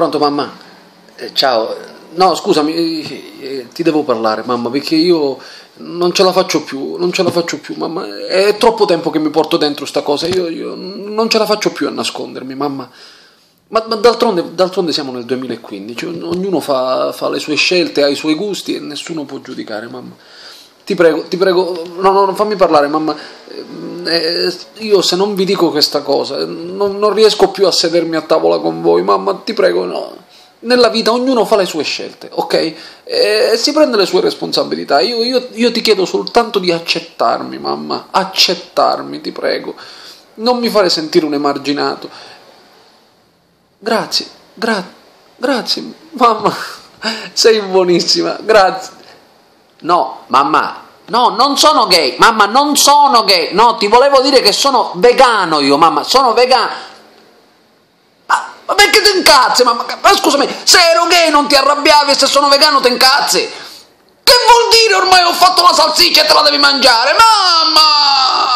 Pronto, mamma? Ciao. No, scusami, ti devo parlare, mamma, perché io non ce la faccio più, non ce la faccio più, mamma. È troppo tempo che mi porto dentro sta cosa, io non ce la faccio più a nascondermi, mamma. Ma d'altronde siamo nel 2015, ognuno fa le sue scelte, ha i suoi gusti e nessuno può giudicare, mamma. Ti prego, no, no, fammi parlare, mamma. Io se non vi dico questa cosa, non riesco più a sedermi a tavola con voi, mamma, ti prego, no. Nella vita ognuno fa le sue scelte, ok? E si prende le sue responsabilità. Io ti chiedo soltanto di accettarmi, mamma, accettarmi, ti prego. Non mi fare sentire un emarginato. Grazie, grazie, mamma, sei buonissima, grazie. No, mamma, no, non sono gay, mamma, non sono gay, no, ti volevo dire che sono vegano io, mamma, sono vegano. Ma perché ti incazzi, mamma? Ma scusami, se ero gay non ti arrabbiavi e se sono vegano ti incazzi? Che vuol dire ormai ho fatto la salsiccia e te la devi mangiare, mamma?